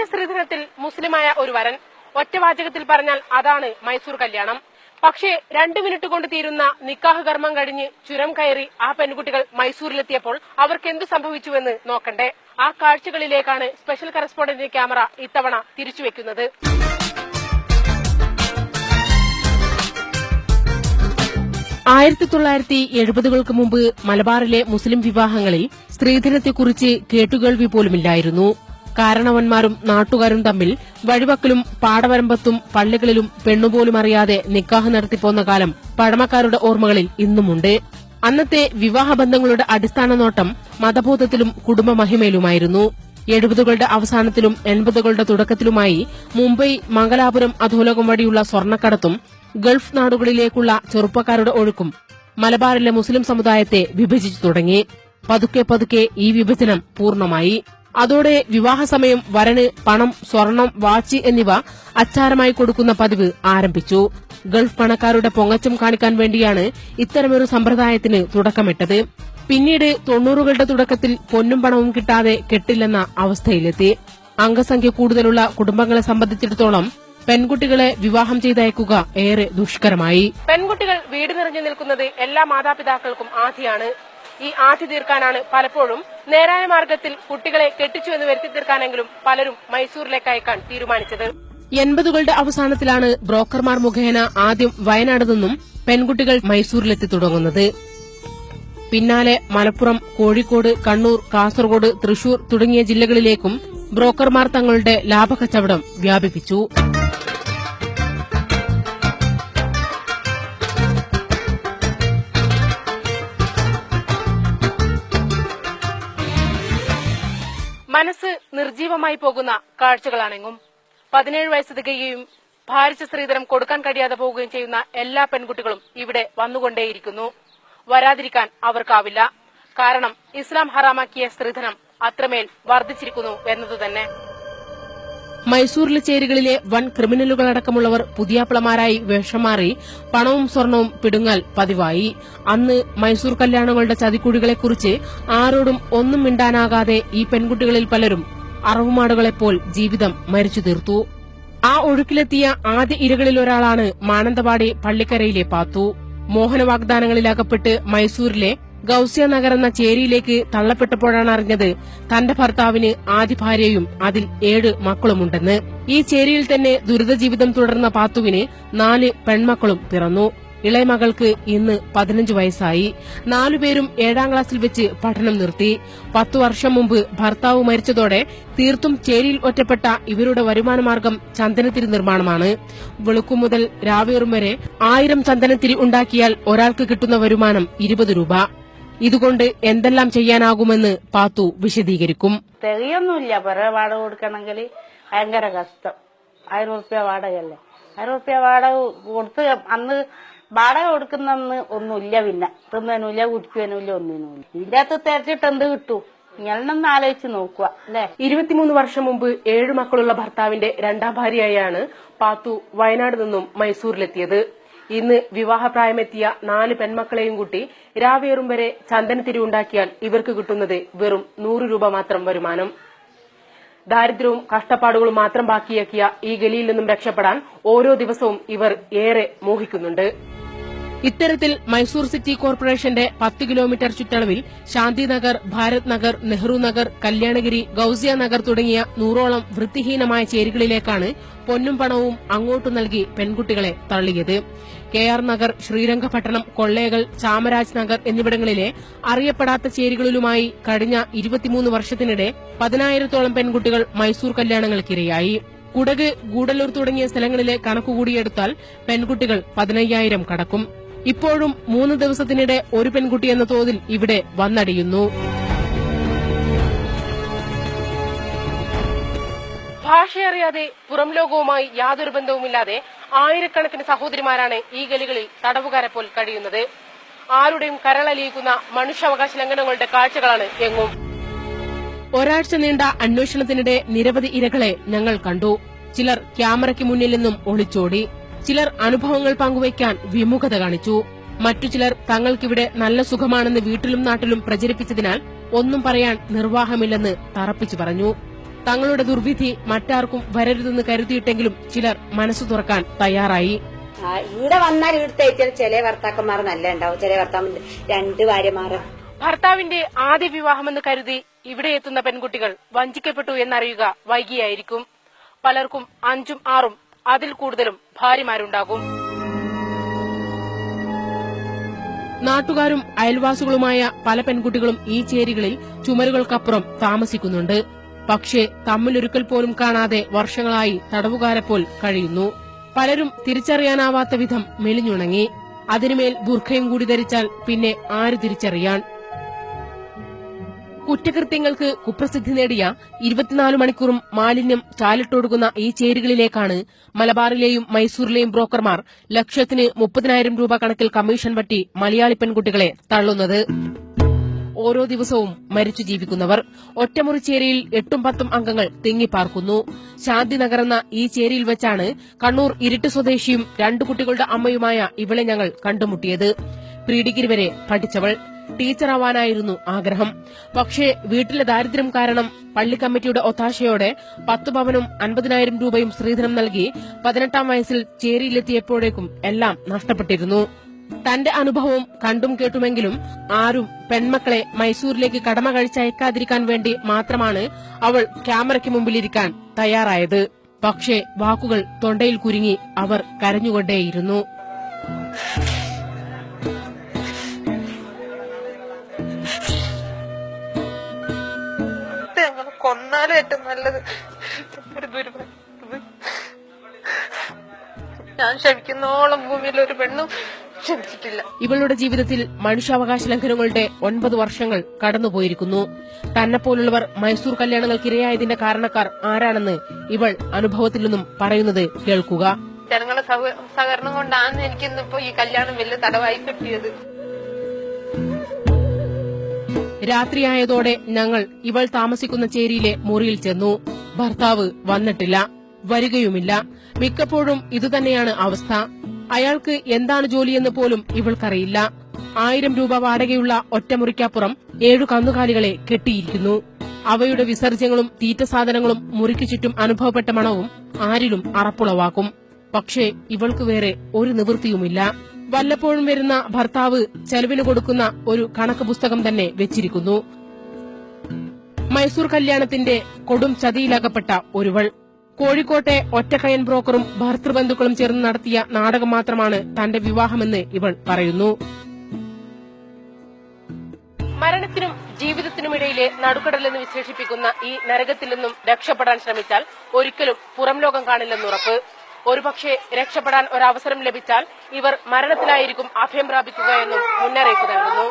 സ്ത്രീധനത്തിൽ മുസ്ലിമായ ഒരു വരൻ. ഒറ്റവാചകത്തിൽ പറഞ്ഞാൽ അതാണ് മൈസൂർ കല്യാണം. പക്ഷേ 2 മിനിറ്റ് കൊണ്ട് തീരുന്ന നിക്കാഹ് കർമ്മം കഴിഞ്ഞ് ചുരം കയറി ആ പെൺകുട്ടികൾ മൈസൂരിലെത്തിയപ്പോൾ അവർക്ക് എന്ത് സംഭവിച്ചുവെന്ന് നോക്കണ്ടേ? ആ കാഴ്ചകളിലേക്കാണ് സ്പെഷ്യൽ കറസ്പോണ്ടന്റ് ക്യാമറ ഇത്തവണ തിരിച്ചുവെക്കുന്നത്. 1970-കൾക്ക് മുമ്പ് മലബാറിലെ മുസ്ലിം വിവാഹങ്ങളിൽ സ്ത്രീധനത്തെക്കുറിച്ച് കേട്ടുകേൾവി പോലുമില്ലായിരുന്നു. കാരണവന്മാരും നാട്ടുകാരും തമ്മിൽ വഴിവക്കലും പാടവരമ്പത്തും പള്ളികളിലും പെണ്ണുപോലും അറിയാതെ നിക്കാഹ് നടത്തിപ്പോന്ന കാലം പഴമക്കാരുടെ ഓർമ്മകളിൽ ഇന്നുമുണ്ട്. അന്നത്തെ വിവാഹബന്ധങ്ങളുടെ അടിസ്ഥാന നോട്ടം മതബോധത്തിലും കുടുംബ മഹിമയിലുമായിരുന്നു. 70കളുടെ അവസാനത്തിലും 80കളുടെ തുടക്കത്തിലുമായി മുംബൈ, മംഗലാപുരം അധോലോകം വഴിയുള്ള സ്വർണ്ണക്കടത്തും ഗൾഫ് നാടുകളിലേക്കുള്ള ചെറുപ്പക്കാരുടെ ഒഴുക്കും മലബാറിലെ മുസ്ലിം സമുദായത്തെ വിഭജിച്ചു തുടങ്ങി. പതുക്കെ പതുക്കെ ഈ വിഭജനം പൂർണ്ണമായി. അതോടെ വിവാഹസമയം വരന് പണം, സ്വർണം, വാച്ച് എന്നിവ അച്ചാരമായി കൊടുക്കുന്ന പതിവ് ആരംഭിച്ചു. ഗൾഫ് പണക്കാരുടെ പൊങ്ങച്ചം കാണിക്കാൻ വേണ്ടിയാണ് ഇത്തരമൊരു സമ്പ്രദായത്തിന് തുടക്കമിട്ടത്. പിന്നീട് 90കളുടെ തുടക്കത്തിൽ പൊന്നും പണവും കിട്ടാതെ കെട്ടില്ലെന്ന അവസ്ഥയിലെത്തി. അംഗസംഖ്യ കൂടുതലുള്ള കുടുംബങ്ങളെ സംബന്ധിച്ചിടത്തോളം പെൺകുട്ടികളെ വിവാഹം ചെയ്തയക്കുക ഏറെ ദുഷ്കരമായി. പെൺകുട്ടികൾ വീട് നിറഞ്ഞു നിൽക്കുന്നത് എല്ലാ മാതാപിതാക്കൾക്കും ആധിയാണ്. ഈ ആധി തീർക്കാനാണ് പലപ്പോഴും നേരായ മാർഗത്തിൽ കുട്ടികളെ കെട്ടിച്ചു എന്ന് വരുത്തി തീർക്കാനെങ്കിലും പലരും മൈസൂരിലേക്ക് അയക്കാൻ തീരുമാനിച്ചത്. 80കളുടെ അവസാനത്തിലാണ് ബ്രോക്കർമാർ മുഖേന ആദ്യം വയനാട് നിന്നും പെൺകുട്ടികൾ മൈസൂരിലെത്തി തുടങ്ങുന്നത്. പിന്നാലെ മലപ്പുറം, കോഴിക്കോട്, കണ്ണൂർ, കാസർഗോഡ്, തൃശൂർ തുടങ്ങിയ ജില്ലകളിലേക്കും ബ്രോക്കർമാർ തങ്ങളുടെ ലാഭക്കച്ചവടം വ്യാപിപ്പിച്ചു. മനസ്സ് നിർജീവമായി പോകുന്ന കാഴ്ചകളാണെങ്കും. 17 വയസ്സ് തികയുകയും ഭാരിച്ച സ്ത്രീധനം കൊടുക്കാൻ കഴിയാതെ പോവുകയും ചെയ്യുന്ന എല്ലാ പെൺകുട്ടികളും ഇവിടെ വന്നുകൊണ്ടേയിരിക്കുന്നു. വരാതിരിക്കാൻ അവർക്കാവില്ല. കാരണം ഇസ്ലാം ഹറാമാക്കിയ സ്ത്രീധനം അത്രമേൽ വർദ്ധിച്ചിരിക്കുന്നു എന്നതുതന്നെ. മൈസൂരിലെ ചേരികളിലെ വൻ ക്രിമിനലുകളടക്കമുള്ളവർ പുതിയാപ്പിളമാരായി വേഷം മാറി പണവും സ്വർണവും പിടുങ്ങാൽ പതിവായി. അന്ന് മൈസൂർ കല്യാണങ്ങളുടെ ചതിക്കുഴികളെക്കുറിച്ച് ആരോടും ഒന്നും മിണ്ടാനാകാതെ ഈ പെൺകുട്ടികളിൽ പലരും അറവുമാടുകളെപ്പോൾ ജീവിതം മരിച്ചു തീർത്തു. ആ ഒഴുക്കിലെത്തിയ ആദ്യ ഇരകളിലൊരാളാണ് മാനന്തവാടി പള്ളിക്കരയിലെ പാത്തു. മോഹന വാഗ്ദാനങ്ങളിലകപ്പെട്ട് മൈസൂരിലെ ഗൌസ്യ നഗർ എന്ന ചേരിയിലേക്ക് തള്ളപ്പെട്ടപ്പോഴാണ് അറിഞ്ഞത് തന്റെ ഭർത്താവിന് ആദ്യ ഭാര്യയും അതിൽ 7 മക്കളുമുണ്ടെന്ന്. ഈ ചേരിയിൽ തന്നെ ദുരിത ജീവിതം തുടർന്ന പാത്തുവിന് 4 പെൺമക്കളും പിറന്നു. ഇളയ മകൾക്ക് ഇന്ന് 15 വയസ്സായി. 4 പേരും 7ാം ക്ലാസ്സിൽ വെച്ച് പഠനം നിർത്തി. 10 വർഷം മുമ്പ് ഭർത്താവ് മരിച്ചതോടെ തീർത്തും ചേരിയിൽ ഒറ്റപ്പെട്ട ഇവരുടെ വരുമാനമാർഗം ചന്ദനത്തിരി നിർമ്മാണമാണ്. വെളുക്കു മുതൽ രാവേറും വരെ 1000 ചന്ദനത്തിരി ഉണ്ടാക്കിയാൽ ഒരാൾക്ക് കിട്ടുന്ന വരുമാനം 20 രൂപ. ഇതുകൊണ്ട് എന്തെല്ലാം ചെയ്യാനാകുമെന്ന് പാത്തു വിശദീകരിക്കും. തികയൊന്നുമില്ല. വേറെ വാടക കൊടുക്കണമെങ്കിൽ ഭയങ്കര കഷ്ടം. 1000 റുപ്യ വാടകയല്ലേ. 1000 റുപ്യ വാടക കൊടുത്ത് അന്ന് വാടക കൊടുക്കുന്ന ഒന്നുമില്ല. പിന്നെ തിന്നനുമില്ല, കുടിക്കാനുമില്ല, ഒന്നിനുമില്ല. ഇതിന്റെ അകത്ത് തെരച്ചിട്ട് എന്ത് കിട്ടൂ? ഞാനൊന്ന് ആലോചിച്ച് നോക്കുക അല്ലെ. 23 വർഷം മുമ്പ് 7 മക്കളുള്ള ഭർത്താവിന്റെ 2ാം ഭാര്യയായാണ് പാത്തു വയനാട് നിന്നും മൈസൂരിലെത്തിയത്. ഇന്ന് വിവാഹപ്രായമെത്തിയ 4 പെൺമക്കളെയും കൂട്ടി രാവേറും വരെ ചന്ദനത്തിരി ഉണ്ടാക്കിയാൽ ഇവർക്ക് കിട്ടുന്നത് വെറും 100 രൂപ മാത്രം വരുമാനം. ദാരിദ്ര്യവും കഷ്ടപ്പാടുകളും മാത്രം ബാക്കിയാക്കിയ ഈ ഗലിയിൽ നിന്നും രക്ഷപ്പെടാൻ ഓരോ ദിവസവും ഇവർ ഏറെ മോഹിക്കുന്നുണ്ട്. ഇത്തരത്തിൽ മൈസൂർ സിറ്റി കോർപ്പറേഷന്റെ 10 കിലോമീറ്റർ ചുറ്റളവിൽ ശാന്തിനഗർ, ഭാരത് നഗർ, നെഹ്റു നഗർ, കല്യാണഗിരി, ഗൌസിയ നഗർ തുടങ്ങിയ 100ഓളം വൃത്തിഹീനമായ ചേരികളിലേക്കാണ് പൊന്നും പണവും അങ്ങോട്ടു നൽകി പെൺകുട്ടികളെ തള്ളിയത്. KR നഗർ, ശ്രീരംഗപട്ടണം, കൊള്ളേകൾ, ചാമരാജ് നഗർ എന്നിവിടങ്ങളിലെ അറിയപ്പെടാത്ത ചേരികളിലുമായി കഴിഞ്ഞ 23 വർഷത്തിനിടെ 10,000-ഓളം പെൺകുട്ടികൾ മൈസൂർ കല്യാണങ്ങൾക്കിരയായി. കുടക്, ഗൂഡല്ലൂർ തുടങ്ങിയ സ്ഥലങ്ങളിലെ കണക്കുകൂടിയെടുത്താൽ പെൺകുട്ടികൾ 15,000 കടക്കും. ഇപ്പോഴും 3 ദിവസത്തിനിടെ ഒരു പെൺകുട്ടി എന്ന തോതിൽ ഇവിടെ വന്നടിയുന്നു. ഭാഷയറിയാതെ പുറം ലോകവുമായി യാതൊരു ബന്ധവുമില്ലാതെ ആയിരക്കണക്കിന് സഹോദരിമാരാണ് ഈ ഗലികളിൽ തടവുകാരെ പോൽ കഴിയുന്നത്. ആരുടെയും കരളലിയിക്കുന്ന മനുഷ്യാവകാശ ലംഘനങ്ങളുടെ കാഴ്ചകളാണ് എങ്ങും. ഒരാഴ്ച നീണ്ട അന്വേഷണത്തിനിടെ നിരവധി ഇരകളെ ഞങ്ങൾ കണ്ടു. ചിലർ ക്യാമറയ്ക്ക് മുന്നിൽ നിന്നും ഒളിച്ചോടി. ചിലർ അനുഭവങ്ങൾ പങ്കുവയ്ക്കാൻ വിമുഖത കാണിച്ചു. മറ്റു ചിലർ തങ്ങൾക്കിവിടെ നല്ല സുഖമാണെന്ന് വീട്ടിലും നാട്ടിലും പ്രചരിപ്പിച്ചതിനാൽ ഒന്നും പറയാൻ നിർവാഹമില്ലെന്ന് തറപ്പിച്ചു പറഞ്ഞു. തങ്ങളുടെ ദുർവിധി മറ്റാർക്കും വരരുതെന്ന് കരുതിയിട്ടെങ്കിലും ചിലർ മനസ്സു തുറക്കാൻ തയ്യാറായി. ഇവിടെ വന്നാൽ ഇവിടുത്തെ ചില ഭർത്താക്കന്മാർ നല്ല ഉണ്ടാവും, ചില ഭർത്താവ് രണ്ട് ഭാര്യമാര്. ഭർത്താവിന്റെ ആദ്യ വിവാഹമെന്ന് കരുതി ഇവിടെ എത്തുന്ന പെൺകുട്ടികൾ വഞ്ചിക്കപ്പെട്ടു എന്നറിയുക വൈകിയായിരിക്കും. പലർക്കും 5ഉം 6ഉം അതിൽ കൂടുതലും ഭാര്യമാരുണ്ടാകും. നാട്ടുകാരും അയൽവാസികളുമായ പല പെൺകുട്ടികളും ഈ ചേരികളിൽ ചുമരുകൾക്കപ്പുറം താമസിക്കുന്നുണ്ട്. പക്ഷേ തമ്മിലൊരുക്കൽ പോലും കാണാതെ വർഷങ്ങളായി തടവുകാരെപ്പോൽ കഴിയുന്നു. പലരും തിരിച്ചറിയാനാവാത്ത വിധം മെലിഞ്ഞുണങ്ങി. അതിനുമേൽ ബുർഖയും കൂടി ധരിച്ചാൽ പിന്നെ ആര് തിരിച്ചറിയാൻ? കുറ്റകൃത്യങ്ങൾക്ക് കുപ്രസിദ്ധി നേടിയ 24 മണിക്കൂറും മാലിന്യം ചാലിട്ടൊടുക്കുന്ന ഈ ചേരികളിലേക്കാണ് മലബാറിലെയും മൈസൂരിലെയും ബ്രോക്കർമാർ ലക്ഷത്തിന് 30,000 രൂപ കണക്കിൽ കമ്മീഷൻ പറ്റി മലയാളി പെൺകുട്ടികളെ തള്ളുന്നത്. ഓരോ ദിവസവും മരിച്ചു ജീവിക്കുന്നവർ. ഒറ്റമുറി ചേരിയിൽ 8ഉം 10ഉം അംഗങ്ങൾ തിങ്ങിപ്പാർക്കുന്നു. ശാന്തി നഗർന്ന ഈ ചേരിയിൽ വെച്ചാണ് കണ്ണൂർ ഇരിട്ട് സ്വദേശിയും 2 കുട്ടികളുടെ അമ്മയുമായ ഇവളെ ഞങ്ങൾ കണ്ടുമുട്ടിയത്. പ്രീ ഡിഗ്രി വരെ പഠിച്ചവൾ. ടീച്ചറാവാനായിരുന്നു ആഗ്രഹം. പക്ഷേ വീട്ടിലെ ദാരിദ്ര്യം കാരണം പള്ളി കമ്മിറ്റിയുടെ ഒത്താശയോടെ 10 പവനും 50,000 രൂപയും സ്ത്രീധനം നൽകി 18ാം വയസ്സിൽ ചേരിയിലെത്തിയപ്പോഴേക്കും എല്ലാം നഷ്ടപ്പെട്ടിരുന്നു. തന്റെ അനുഭവം കണ്ടും കേട്ടുമെങ്കിലും ആരും പെൺമക്കളെ മൈസൂരിലേക്ക് കടമ കഴിച്ചയക്കാതിരിക്കാൻ വേണ്ടി മാത്രമാണ് അവൾ ക്യാമറയ്ക്ക് മുമ്പിലിരിക്കാൻ തയ്യാറായത്. പക്ഷേ വാക്കുകൾ തൊണ്ടയിൽ കുരുങ്ങി അവർ കരഞ്ഞുകൊണ്ടേയിരുന്നു. കൊന്നാലും ഏറ്റവും നല്ലത്. ഞാൻ ക്ഷമിക്കുന്നോളം ഭൂമിയിൽ ഒരു പെണ്ണും ക്ഷമിച്ചിട്ടില്ല. ഇവളുടെ ജീവിതത്തിൽ മനുഷ്യാവകാശ ലംഘനങ്ങളുടെ 9 വർഷങ്ങൾ കടന്നുപോയിരിക്കുന്നു. തന്നെപ്പോലുള്ളവർ മൈസൂർ കല്യാണങ്ങൾക്കിരയായതിന്റെ കാരണക്കാർ ആരാണെന്ന് ഇവൾ അനുഭവത്തിൽ നിന്നും പറയുന്നത് കേൾക്കുക. ജനങ്ങളുടെ സഹകരണം കൊണ്ടാണ് എനിക്കിന്നിപ്പോ ഈ കല്യാണം വലിയ തടവായി കിട്ടിയത്. രാത്രിയായതോടെ ഞങ്ങൾ ഇവൾ താമസിക്കുന്ന ചേരിയിലെ മുറിയിൽ ചെന്നു. ഭർത്താവ് വന്നിട്ടില്ല, വരികയുമില്ല. മിക്കപ്പോഴും ഇതുതന്നെയാണ് അവസ്ഥ. അയാൾക്ക് എന്താണ് ജോലിയെന്ന് പോലും ഇവൾക്കറിയില്ല. 1000 രൂപ വാടകയുള്ള ഒറ്റമുറിക്കപ്പുറം 7 കന്നുകാലികളെ കെട്ടിയിരിക്കുന്നു. അവയുടെ വിസർജ്യങ്ങളും തീറ്റ സാധനങ്ങളും മുറിക്കു ചുറ്റും അനുഭവപ്പെട്ട മണവും ആരിലും അറപ്പുളവാക്കും. പക്ഷേ ഇവൾക്ക് വേറെ ഒരു നിവൃത്തിയുമില്ല. വല്ലപ്പോഴും വരുന്ന ഭർത്താവ് ചെലവിന് കൊടുക്കുന്ന ഒരു കണക്ക് പുസ്തകം തന്നെ വെച്ചിരിക്കുന്നു. മൈസൂർ കല്യാണത്തിന്റെ കൊടും ചതിയിലകപ്പെട്ട ഒരുവൾ. കോഴിക്കോട്ടെ ഒറ്റക്കയൻ ബ്രോക്കറും ഭർത്തൃബന്ധുക്കളും ചേർന്ന് നടത്തിയ നാടകം മാത്രമാണ് തന്റെ വിവാഹമെന്ന് ഇവൾ പറയുന്നു. മരണത്തിനും ജീവിതത്തിനുമിടയിലെ നടുക്കടലെന്ന് വിശേഷിപ്പിക്കുന്ന ഈ നരകത്തിൽ നിന്നും രക്ഷപ്പെടാൻ ശ്രമിച്ചാൽ ഒരിക്കലും പുറം ലോകം കാണില്ലെന്നുറപ്പ്. ഒരുപക്ഷെ രക്ഷപ്പെടാൻ ഒരവസരം ലഭിച്ചാൽ ഇവർ മരണത്തിലായിരിക്കും അഭയം പ്രാപിക്കുകയെന്നും മുന്നറിയിപ്പ് നൽകുന്നു.